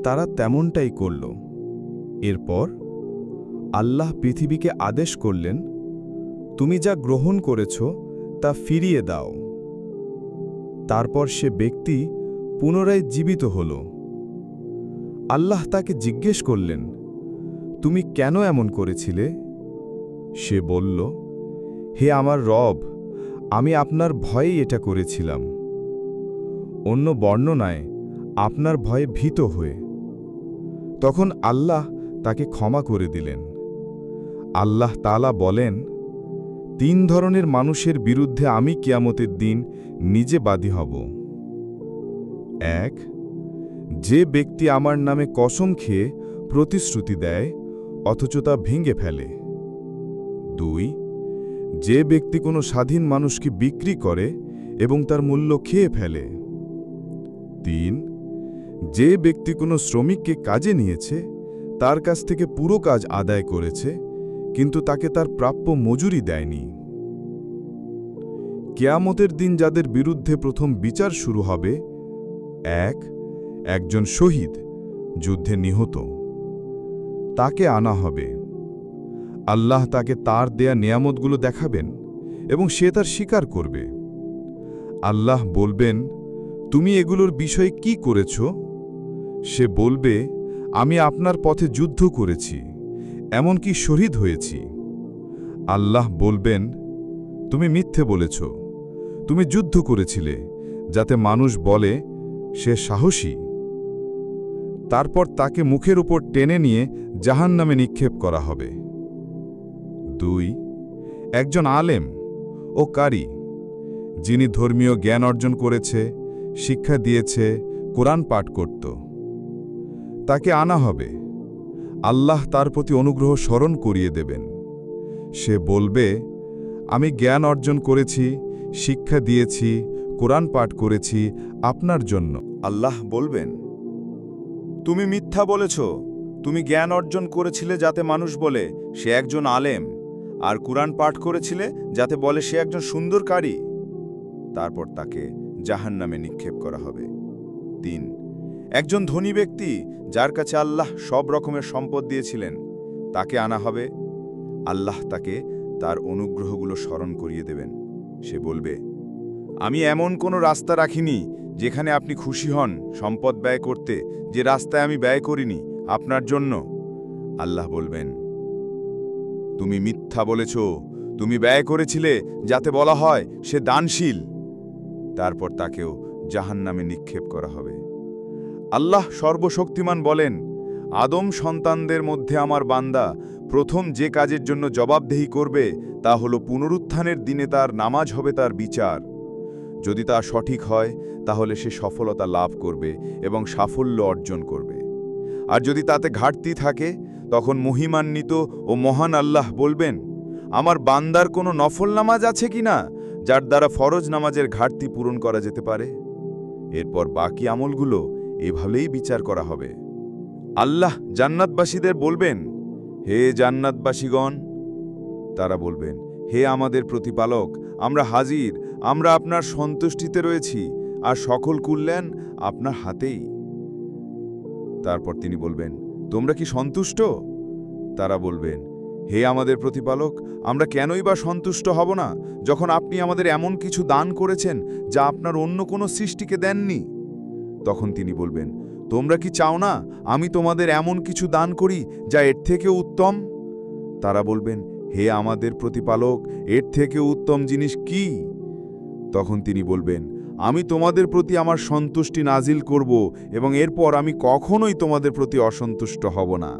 তারা তেমনটাই করল। এরপর আল্লাহ পৃথিবীকে আদেশ করলেন, তুমি যা গ্রহণ করেছ তা ফিরিয়ে দাও। তারপর সে ব্যক্তি পুনরায় জীবিত হল। আল্লাহ তাকে জিজ্ঞেস করলেন, তুমি কেন এমন করেছিলে? সে বলল, হে আমার রব, আমি আপনার ভয়েই এটা করেছিলাম। অন্য বর্ণনায় আপনার ভয়ে ভীত হয়ে। তখন আল্লাহ তাকে ক্ষমা করে দিলেন। আল্লাহ তাআলা বলেন, 3 ধরনের মানুষের বিরুদ্ধে আমি কিয়ামতের দিন নিজে বাদী হব। 1, যে ব্যক্তি আমার নামে কসম খেয়ে প্রতিশ্রুতি দেয় অথচ তা ভেঙে ফেলে। 2, যে ব্যক্তি কোনো স্বাধীন মানুষকে বিক্রি করে এবং তার মূল্য খেয়ে ফেলে। 3, যে ব্যক্তি কোনো শ্রমিককে কাজে নিয়েছে, তার কাছ থেকে পুরো কাজ আদায় করেছে, কিন্তু তাকে তার প্রাপ্য মজুরি দেয়নি। কিয়ামতের দিন যাদের বিরুদ্ধে প্রথম বিচার শুরু হবে, 1, একজন শহীদ, যুদ্ধে নিহত। তাকে আনা হবে। আল্লাহ তাকে তার দেয়া নিয়ামতগুলো দেখাবেন এবং সে তার স্বীকার করবে। আল্লাহ বলবেন, তুমি এগুলোর বিষয়ে কি করেছ? সে বলবে, আমি আপনার পথে যুদ্ধ করেছি, এমনকি শহীদ হয়েছি। আল্লাহ বলবেন, তুমি মিথ্যে বলেছ, তুমি যুদ্ধ করেছিলে যাতে মানুষ বলে সে সাহসী। তারপর তাকে মুখের উপর টেনে নিয়ে জাহান্নামে নিক্ষেপ করা হবে। 2, একজন আলেম ও কারি, যিনি ধর্মীয় জ্ঞান অর্জন করেছে, শিক্ষা দিয়েছে, কোরআন পাঠ করত। তাকে আনা হবে। আল্লাহ তার প্রতি অনুগ্রহ স্মরণ করিয়ে দেবেন। সে বলবে, আমি জ্ঞান অর্জন করেছি, শিক্ষা দিয়েছি, কোরআন পাঠ করেছি আপনার জন্য। আল্লাহ বলবেন, তুমি মিথ্যা বলেছ, তুমি জ্ঞান অর্জন করেছিলে যাতে মানুষ বলে সে একজন আলেম, আর কুরআন পাঠ করেছিলে যাতে বলে সে একজন সুন্দর কারি। তারপর তাকে জাহান্নামে নিক্ষেপ করা হবে। 3, একজন ধনী ব্যক্তি যার কাছে আল্লাহ সব রকমের সম্পদ দিয়েছিলেন, তাকে আনা হবে। আল্লাহ তাকে তার অনুগ্রহগুলো স্মরণ করিয়ে দেবেন। সে বলবে, আমি এমন কোনো রাস্তা রাখিনি যেখানে আপনি খুশি হন সম্পদ ব্যয় করতে, যে রাস্তায় আমি ব্যয় করিনি আপনার জন্য। আল্লাহ বলবেন, তুমি মিথ্যা বলেছ, তুমি ব্যয় করেছিলে যাতে বলা হয় সে দানশীল। তারপর তাকেও জাহান্নামে নিক্ষেপ করা হবে। আল্লাহ সর্বশক্তিমান বলেন, আদম সন্তানদের মধ্যে আমার বান্দা প্রথম যে কাজের জন্য জবাবদেহি করবে তা হলো পুনরুত্থানের দিনে তার নামাজ হবে তার বিচার। যদি তা সঠিক হয় তাহলে সে সফলতা লাভ করবে এবং সাফল্য অর্জন করবে। আর যদি তাতে ঘাটতি থাকে, তখন মহিমান্বিত ও মহান আল্লাহ বলবেন, আমার বান্দার কোনো নফল নামাজ আছে কিনা যার দ্বারা ফরজ নামাজের ঘাটতি পূরণ করা যেতে পারে। এরপর বাকি আমলগুলো এভাবেই বিচার করা হবে। আল্লাহ জান্নাতবাসীদের বলবেন, হে জান্নাতবাসীগণ। তারা বলবেন, হে আমাদের প্রতিপালক, আমরা হাজির, আমরা আপনার সন্তুষ্টিতে রয়েছি, আর সকল কল্যাণ আপনার হাতেই। তারপর তিনি বলবেন, তোমরা কি সন্তুষ্ট? তারা বলবেন, হে আমাদের প্রতিপালক, আমরা কেনই বা সন্তুষ্ট হব না, যখন আপনি আমাদের এমন কিছু দান করেছেন যা আপনার অন্য কোনো সৃষ্টিকে দেননি। তখন তিনি বলবেন, তোমরা কি চাও না আমি তোমাদের এমন কিছু দান করি যা এর থেকেও উত্তম? তারা বলবেন, হে আমাদের প্রতিপালক, এর থেকে উত্তম জিনিস কি? তখন তিনি বলবেন, আমি তোমাদের প্রতি আমার সন্তুষ্টি নাজিল করব এবং এরপর আমি কখনোই তোমাদের প্রতি অসন্তুষ্ট হব না।